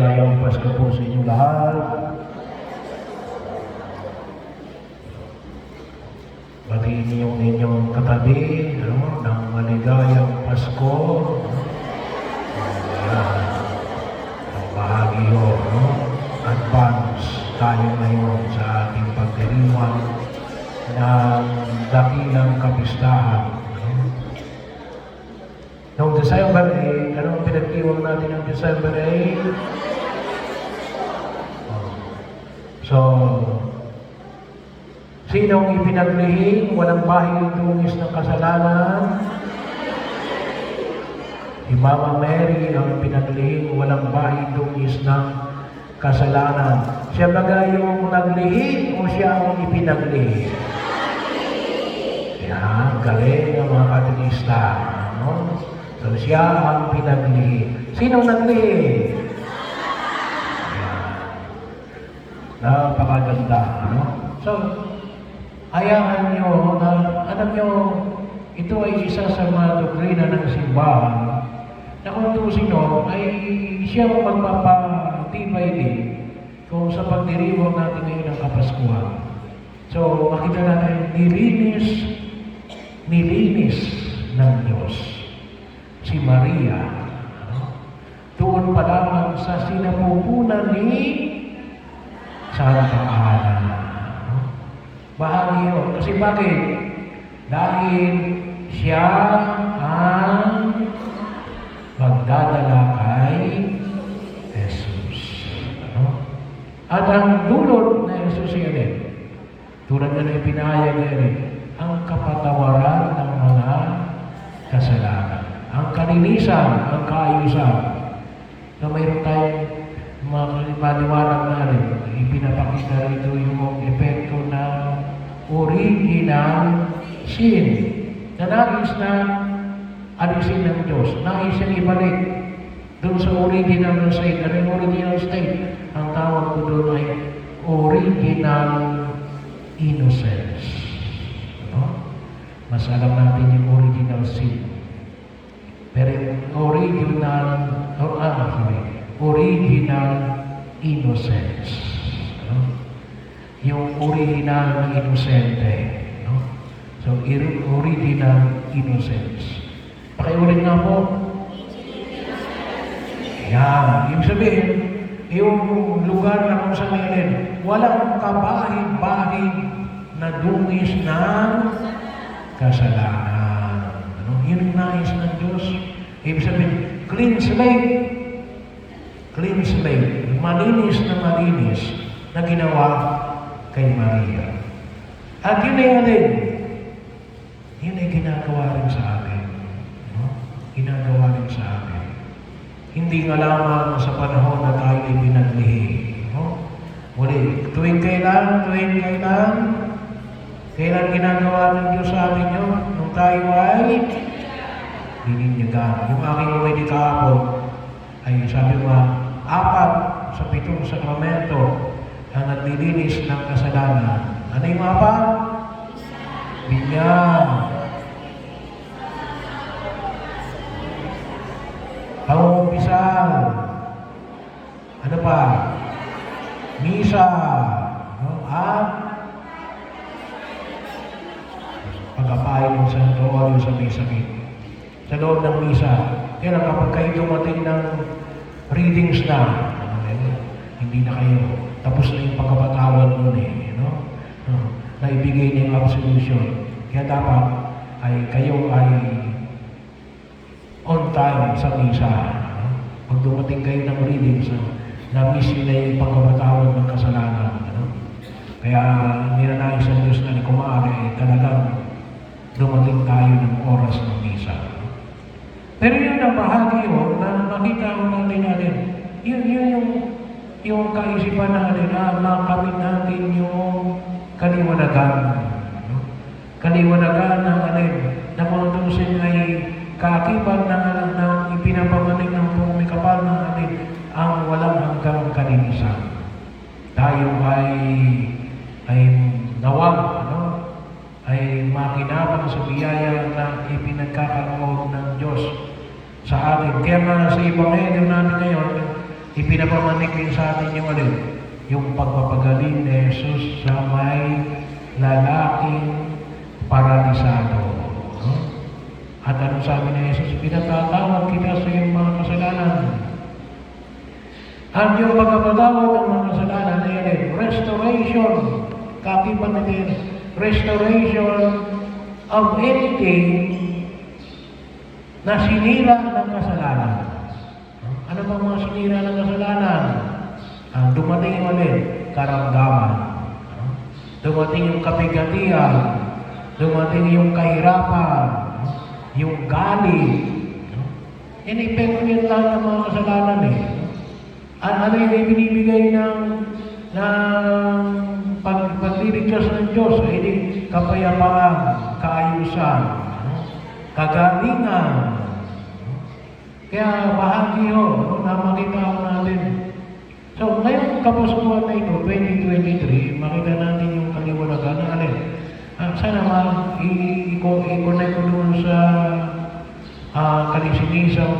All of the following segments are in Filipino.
maligayang Pasko po sa inyong lahat. Batiin niyo yung inyong katabi, ng maligayang Pasko. Ang bahagi yun, advance tayo ngayon sa ating pagdiriwang ng dakilang kapistahan. Noong December 8, anong pinag-iwang natin ng December 8? So, sinong ipinaglihim, walang bahid tungis ng kasalanan? Si Mama Mary ang ipinaglihim, walang bahid tungis ng kasalanan. Siya ba yung naglihim o siya ang ipinaglihim? Yan, galing ang mga katekista. So, siya ang pinaglihim. Sinong naglihim? Napakaganda. So, hayaan nyo na, alam nyo, ito ay isa sa mga doktrina ng simbahan na kung tusin nyo, ay siya ang magpapatibay din kung sa pagdiriwang natin ngayon ng Kapaskuhan. So, makita natin, nilinis ng Diyos si Maria. Doon pa lamang sa sinapupunan ni Santa Ana. Bahagi yun. Kasi bakit? Dahil siya ang magdadala kay Jesus. At ang dulot na Jesus yan tulad na ipinahayag yan ang kapatawaran ng mga kasalanan. Ang kalinisan, ang kaayusan. So mayroon tayong maliwanag na rin. Ipinapakita rito yung epekto ng original sin. Na nais na alisin ng Diyos. Nais siyang ibalik doon sa original state. Ano yung original state? Ang tawag ko doon ay original innocence. Mas alam natin yung original sin. Pero original innocence. Yung original na inosente. So, original innocence. Pakiulit nga po. Yan. Ibig sabihin, yung lugar na kung saan ngayon, walang kabahid-bahid na dungis ng kasalanan. Yun ang nais ng Diyos. Ibig sabihin, clean slate. Clean slate. Malinis na ginawa kay Maria. At yun ay alin. Yun ay ginagawa rin sa atin. Ginagawa rin sa atin. Hindi nga lamang sa panahon na tayo ay binaglihi. Muli, tuwing kailan ginagawa ng Diyos sa atin yun? Nung tayo ay bininyagan. Yung aking uwi ni kahapon ay sabi mo, 4 sa 7 sakramento ang naglilinis ng kasalanan. Ano yung 4? Binyag. Pangumpisal. Ano pa? Misa. At pag-apain ng Santo Oreo sa may sakit. Sa loob ng misa. Kaya lang kapag kayo dumating ng readings na, hindi na kayo. Tapos na yung pagkapatawad nun naibigay niya yung absolution. Kaya dapat ay kayo ay on time sa misa. Pag dumating kayo ng readings, na-miss nyo na yung pagkapatawad ng kasalanan. Kaya niranais ang Diyos na kumari talagang dumating tayo ng oras ng misa. Pero yun ang bahagi yun na makita natin. Yung kaisipan natin na makamit natin yung kaliwanagan. Kaliwanagan ng na kung tusin ay kaakibat ng ipinapamanig ng pumikapal ng ang walang hanggang kalinisan. Tayo ay nawag, ay makinabang sa biyaya na ipinagkakaroon ng Diyos sa atin. Kaya nga sa Ebanghelyo natin ngayon, ipinapamanik din sa atin yung alin? Yung pagpapagaling ni Jesus sa may lalaking paralisado. No? At ano sabi ni Jesus? Pinatatawad kita sa iyong mga kasalanan. At yung pagpapatawad ng mga kasalanan ay alin? Restoration. Kakipan natin, restoration of anything na sinira ng kasalanan. Ano ba mga sinira ng kasalanan? Dumating yung alin? Karamdaman. Dumating yung kabigatian. Dumating yung kahirapan. Yung galit. In-epekto yun lang ng mga kasalanan eh. Ano yung ibinibigay ng pagliligtas ng Diyos? Ay di kapayapaan, kaayusan, kagalingan. Kaya bahagi yun, na makita natin. So, ngayong kapasukan na ito, 2023, makita natin yung kaliwanagan na alin. Sana i-connect ko doon sa kalisinisang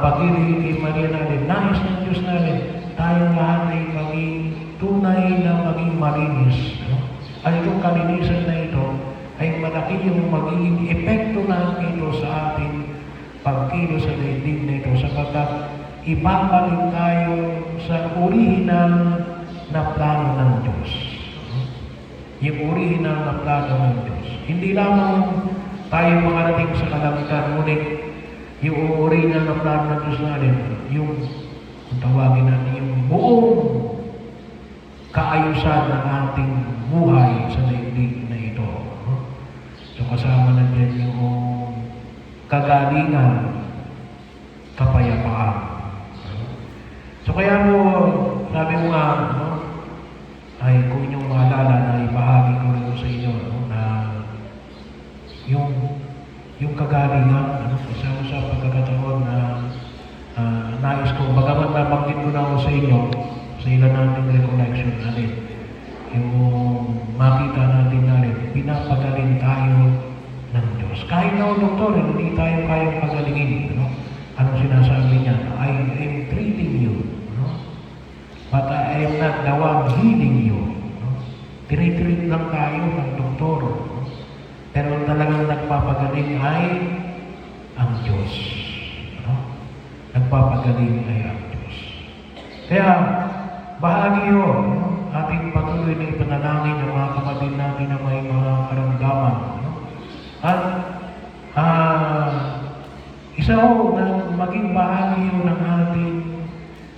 pag-ibig kay Maria natin. Nais ng Diyos natin, tayong lahat ay maging tunay na maging malinis. No? At itong kalinisan na ito ay malaki yung magiging epekto na ito sa ating pagkilo sa daigdig na ito sapagkat ibabalik tayo sa original na plano ng Diyos. Yung original na plano ng Diyos. Hindi lamang tayo makarating sa kalangitan, ngunit yung original na plano ng Diyos natin, yung tawagin natin yung buong kaayusan ng ating buhay sa daigdig na ito. So kasama na din yung kagalingan, kapayapaan. So kaya mo, sabi mo nga, no, ay kung inyong maalala na ibahagi ko rin sa inyo, no, na yung kagalingan, isa mo sa pagkakataon na nais ko, bagamat nabanggit ko na ako sa inyo, sa ilan nating recollection natin, yung makita natin na rin, pinapagaling tayo ng Diyos. Kahit na doktor, hindi tayo kayang pagalingin. No? Anong sinasabi niya? I am treating you. No? But I am not the one healing you. No? Tinitreat lang tayo ng doktor. No? Pero talagang nagpapagaling ay ang Diyos. No? Nagpapagaling ay ang Diyos. Kaya, bahagi yun, no? Ating patuloy na ipanalangin ng mga kapatid natin na may mga karamdaman. No? At isa ho na maging bahagi yun ng ating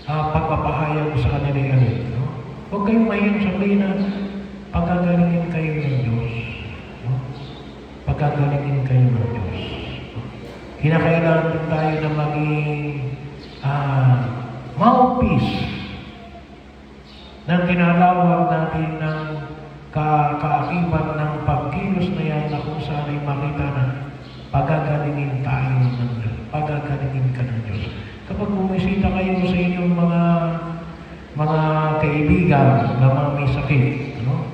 pagpapahayag sa kanila ulit. No? Huwag kayong mahiyang sabihin na pagkagalingin kayo ng Diyos. No? Pagkagalingin kayo ng Diyos. No? Kinakailangan tayo na maging mouthpiece ng kinalawag natin ng kaakibat ng pagkilos na yan na kung saan ay makita na pagagalingin tayo ng Diyos. Pagagalingin ka ng Diyos. Kapag bumisita kayo sa inyong mga kaibigan na mga may sakit, no?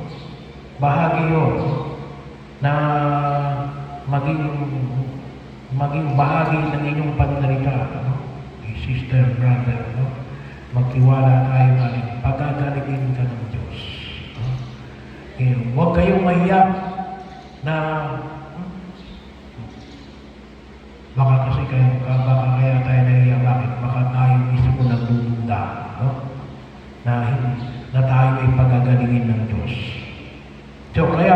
Bahagi yun na maging bahagi ng inyong pananalita, no? Sister, brother, no? Magtiwala tayo na rin. Pagagalingin ka ng Diyos. No? Okay. Huwag kayong mahiyak na baka kasi baka kaya tayo nahiyak. Bakit? Baka tayo mismo nagdudunda. No? Na tayo ay pagagalingin ng Diyos. So, kaya,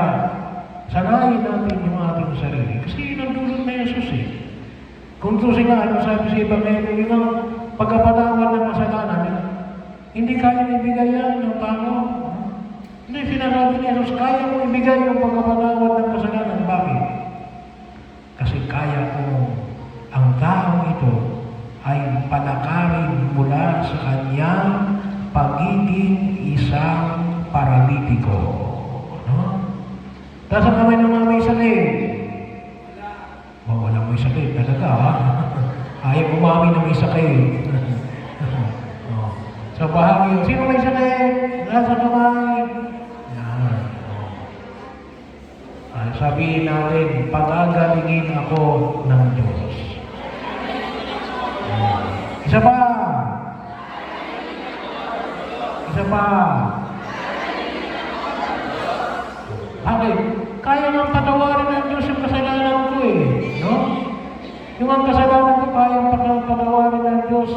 sanayin natin yung ating sarili. Kasi nagdulot na Jesus eh. Kung ito sila, ano sabi sa Ebanghelyo, yung pagkapatawad ng kasalanan, hindi kaya ibigay yan ng tao. Hindi, sinasabi ni Jesus, kaya mo ibigay yung pagkapatawad ng kasalanan. Bakit? Kasi kaya ko ang taong ito ay palakarin mula sa kanyang pagiging isang paralitiko. No? Tapos ang kamay ng mga may sakit. Wala may sakit. Talaga, ha? Ayaw umami na may sakit. So, bahagi yun. Sino may sakit? Nasa kamay. Yan. Sabihin natin, pagagalingin ako ng Diyos. Isa pa, Isa pa. Bakit? Kaya nang patawarin ng Diyos yung kasalanan ko eh. No? Yung ang kasalanan ko, kaya patawarin ng Diyos.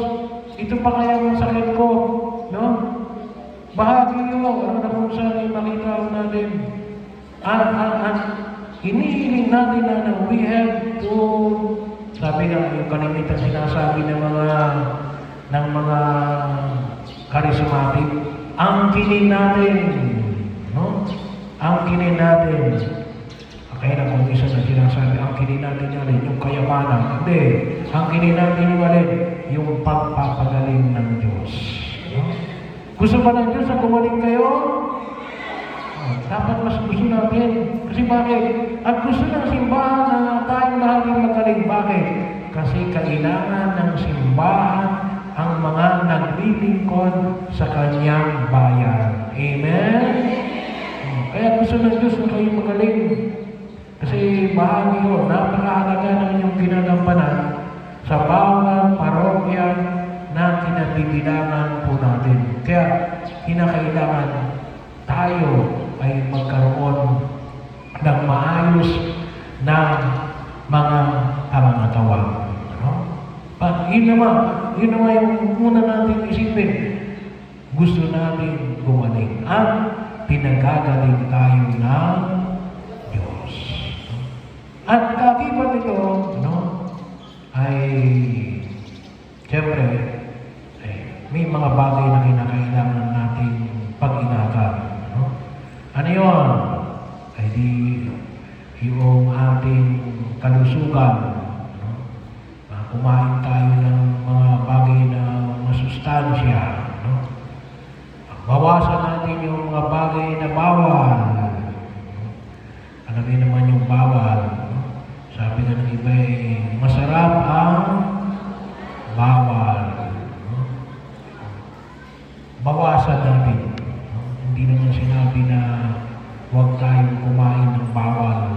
Ito pa kaya ang sakit ko. No? Bahagi yun. Ano na kung saan ay makita natin. Hinihiling natin na we have to, sabi nga, yung kalimitan sinasabi ng mga charismatic, angkinin natin. No? Angkinin natin. Kaya na kung isa na sinasabi, angkinin natin yan, yung kayamanan. Hindi. Angkinin natin yung alin, yung pagpapagaling ng Diyos. No? Gusto ba ng Diyos na gumaling kayo? Dapat mas gusto natin. Kasi bakit? At gusto ng simbahan na tayo lahat yung magaling. Bakit? Kasi kailangan ng simbahan ang mga naglilingkod sa kanyang bayan. Amen? Kaya gusto ng Diyos na kayo magaling. Kasi bahagi ko, napakahalaga ng inyong ginagampanan sa bawat parokya na kinabibilangan po natin. Kaya kinakailangan tayo ay magkaroon ng maayos na mga pangangatawan. Ano? Yun naman yung muna natin isipin. Gusto natin gumaling at pinagagaling tayo ng Diyos. At kakibat ito, ay siyempre, may mga bagay na kinakailangan natin pag-ingatan. Ano yun? Ay di yung ating kalusugan. Kumain tayo ng mga bagay na masustansya. Bawasan natin yung mga bagay na bawal. Alam niyo naman yung bawal. Sabi nga ng iba masarap ang bawal. Bawasan natin. Hindi naman sinabi na huwag tayong kumain ng bawal.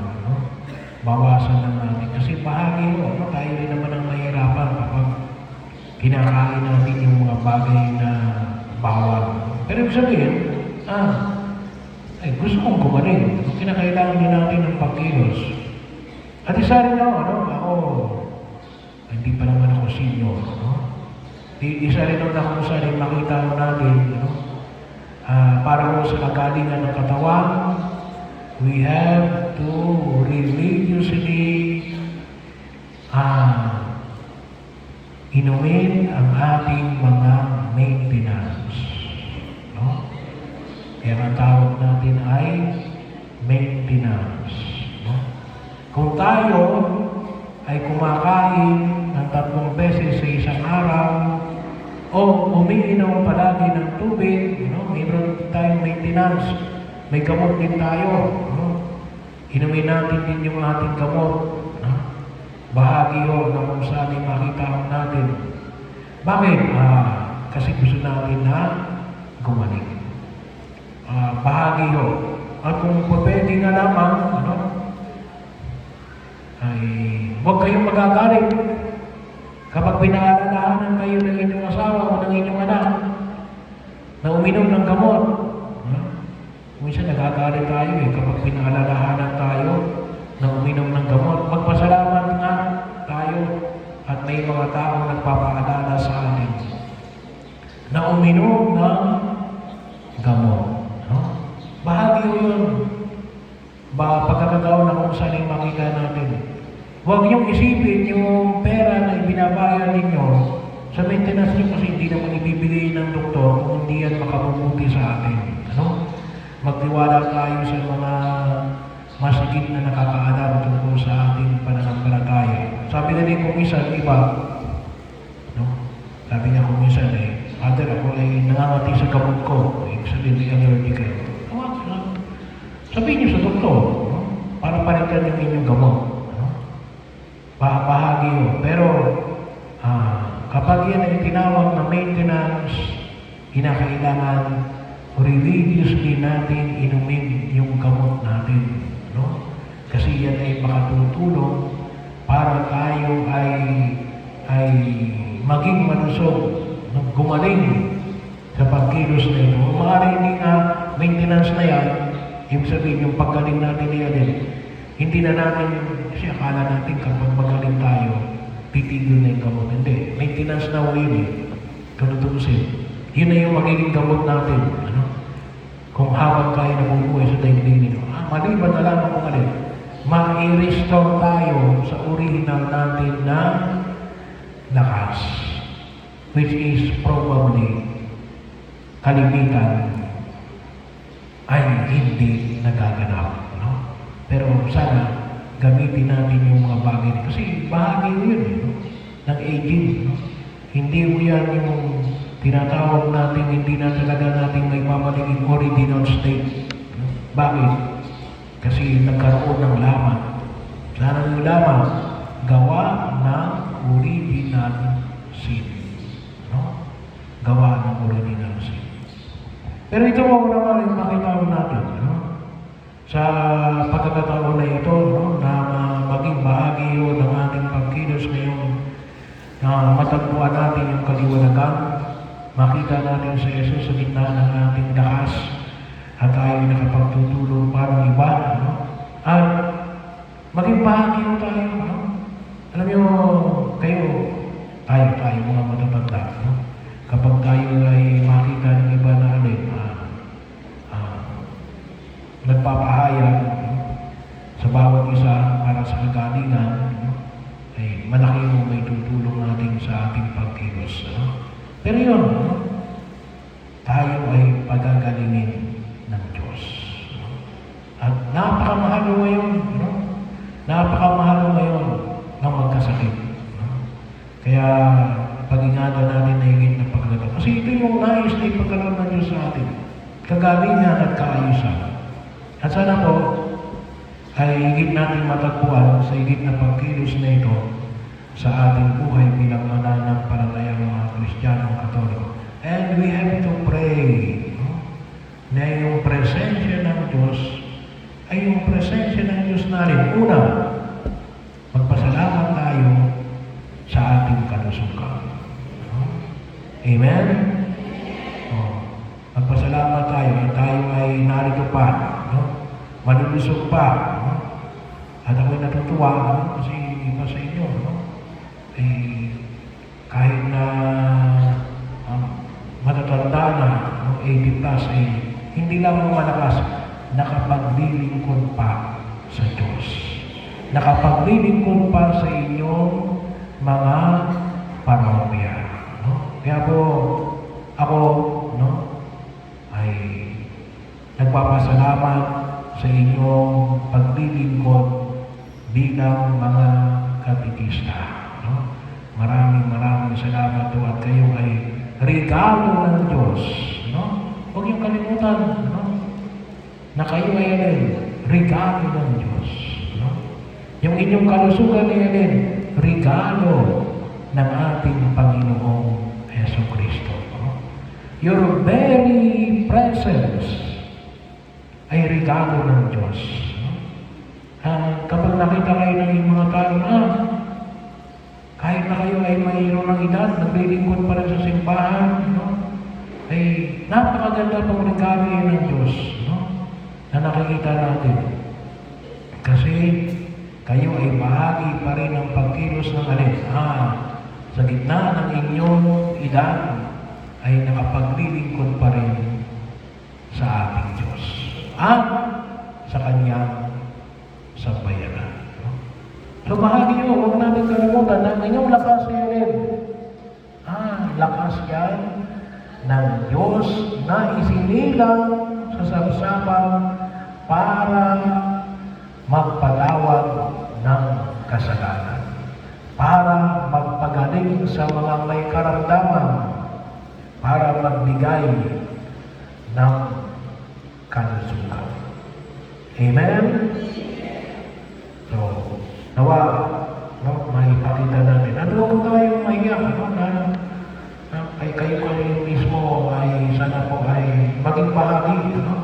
Bawasan lang natin. Kasi bahagi tayo rin naman ang mahirapan kapag kinakain natin yung mga bagay na bawal. Pero ibig sabihin, gusto kong gumaling. Kinakailangan din natin ng pagkilos. At isa rin hindi pa naman ako senior. Isa rin ako sa rin makita natin, para sa kagalingan ng katawan, we have to religiously inumin ang ating mga maintenance. No? Kaya ang tawag natin ay maintenance. No? Kung tayo ay kumakain ng 3 beses sa isang araw, o umiinom palagi ng tubig, mayroon tayong maintenance. May gamot din tayo. Inumin natin din yung ating gamot. Bahagi na kung saan makita natin. Bakit? Kasi gusto natin na gumaling. Bahagi At kung pwede nga lamang, ay huwag kayong magagaling. Kapag pinaalalahanan kayo ng inyong asawa o ng inyong anak na uminom ng gamot, minsan nagagalit tayo kapag pinaalalahanan tayo na uminom ng gamot. Magpasalamat nga tayo at may mga taong nagpapaalala sa atin na uminom ng gamot. Bahagi yun. Pagkakataon na kung saan yung makita natin. Huwag niyong isipin yung pera na ibinabayad ninyo sa maintenance niyo kasi hindi naman ibibigay ng doktor kung hindi yan makabubuti sa atin. Magtiwala tayo sa mga masigit na nakakaalam tungkol sa ating pananampalataya. Sabi na din kung minsan, iba, sabi niya kung minsan Father, ako ay nangangati sa gamot ko. Ibig sabihin, may allergy kayo. Sabihin niyo sa doktor, para palitan yung inyong gamot. Bahagi Pero, kapag yan ay tinawag na maintenance, kinakailangan religiously natin inumin yung gamot natin. Kasi yan ay makatutulong para tayo ay maging malusog, gumaling. sa pagkilos na ito. Maaari hindi nga maintenance na yan, ibig sabihin yung paggaling natin niya din. Hindi na natin, kasi akala natin kapag magaling tayo, titigil na yung gamot. Hindi. Maintenance na ho yun eh. Tunutusin. Yun na yung magiging gamot natin. Ano? Kung habang tayo nabubuhay sa daigdig nito. Maliban na lang kung alin. Ma-restore tayo sa original natin na lakas. Which is probably kalimitan ay hindi nagaganap. No? Pero sana gamitin natin yung mga bagay. Kasi bahagi yun no? Ng aging. No? Hindi mo yan yung tinatawag natin, hindi na talaga natin may mamaliging original state. No? Bakit? Kasi nagkaroon ng laman. Sana yung laman, gawa ng original sin. No? Gawa ng original sin. Pero ito mo naman yung makita natin. No? Sa pagkakataon na ito, no? Na maging bahagi yun ng ating pagkilos ngayon, na matagpuan natin yung kaliwanagan, makita natin sa Jesus sa gitna ng ating lakas, at tayo nakapagtutulong para ng iba, no? At maging bahagi mo tayo, no? Alam niyo, tayo mga matatanda, no? Kapag tayo ay makita ng iba na alin, nagpapahayag, no? Sa bawat isa para sa kagalingan, no? Ay malaki yung may tutulong natin sa ating pagkilos, no? Pero yun, no? Tayo ay pagagalingin ng Diyos. No? At napakamahal ngayon, no? Napakamahal ngayon ng magkasakit. No? Kaya pag-ingatan natin na higit na pagkakataon. Kasi ito yung nais na ipagkaloob ng Diyos sa atin. Kagalingan at kaayusan. At sana po, ay higit natin matagpuan sa higit na pagkilos na ito sa ating buhay bilang mananampalatayang mga Kristiyanong Katoliko. And we have to pray, no? Na yung presensya ng Diyos ay yung presensya ng Diyos natin. Una, magpasalamat tayo sa ating kalusugan. No? Amen? Magpasalamat tayo at tayo ay narito pa, no? Malulusog pa, no? At ako'y natutuwa, no? Kasi iba sa inyo, no? Kahit na matatanda na, no? 80 plus, hindi lang malakas, nakapaglilingkod pa sa Diyos. Nakapaglilingkod pa sa inyong mga parokya. No? Kaya po, ako, no? Ay nagpapasalamat sa inyong paglilingkod bilang mga katekista. No? Maraming salamat po at kayo ay regalo ng Diyos. No? Huwag niyong kalimutan, no? Na kayo ay alin, regalo ng Diyos. No? Yung inyong kalusugan ay alin, regalo ng ating Panginoong Jesucristo. No? Your very presence ay regalo ng Diyos. No? Kapag nakita kayo ng mga tao kahit na kayo ay mayroon ng edad, naglilingkod pa rin sa simbahan, no? Ay napakaganda pang regalo yan ng Diyos, no? Na nakikita natin. Kasi kayo ay bahagi pa rin ng pagkilos ng alin. Sa gitna ng inyong edad, ay nakapaglilingkod pa rin sa ating Diyos. At sa Kanyang sambayanan. So bahagi yun, huwag natin kalimutan na inyong lakas yan. Lakas yan ng Diyos na isinilang sa sabsaban para magpatawad ng kasalanan. Para magpagaling sa mga may karamdaman. Para magbigay ng kalusugan. Amen? So, nawa, no, maipakita natin. At huwag tayong maiyak, no, na kayo mismo ay sana po ay maging bahagi, no?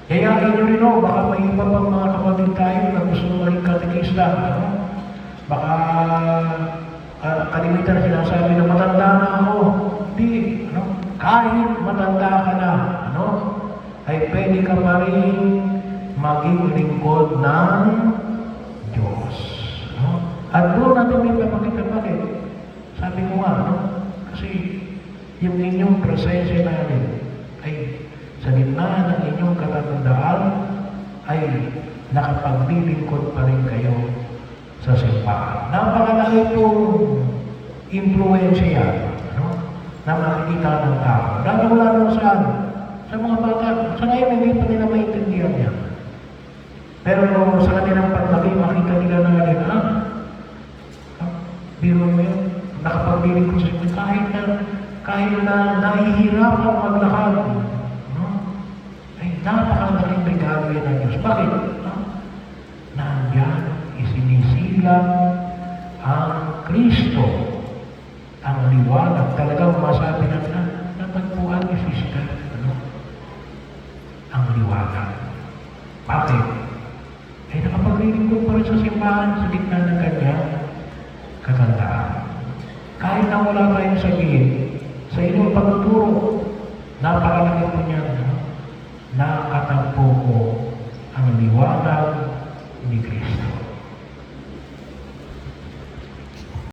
Yayain nyo rin, no, baka may iba pang mga kapatid tayo na gusto maging katekista, no? Baka kalimitan sinasabi na matanda na ako. Hindi, kahit matanda ka na, ay pwede ka pa rin maging lingkod ng Diyos. At doon natin may papakita bakit. Sabi ko nga, kasi yung inyong presensya natin ay sa gitna ng inyong katatandaan ay nakapaglilingkod pa rin kayo sa simbahan. Napakalaki pong influensya na makikita ng tao. Lalo saan? Sa mga bata. Sa ngayon, hindi pa nila maintindihan niya. Pero sa kanilang paglaki, makita nila na rin, biro mo yun, nakapaglilingkod sa simbahan. Kahit na nahihirapan maglakad, ay napakalaking regalo yan ng Diyos. Bakit? Nandiyan, isinisilang ang Kristo, ang liwanag. Talagang masabi na natagpuan ni Fiskal, ang liwanag. Bakit? Ay nakapaglilingkod pa rin sa simbahan sa gitna ng kanyang katandaan. Kahit na wala tayong sabihin, sa inyong pagtuturo, napakalaki po niya, nakatagpo ko ang liwanag ni Kristo.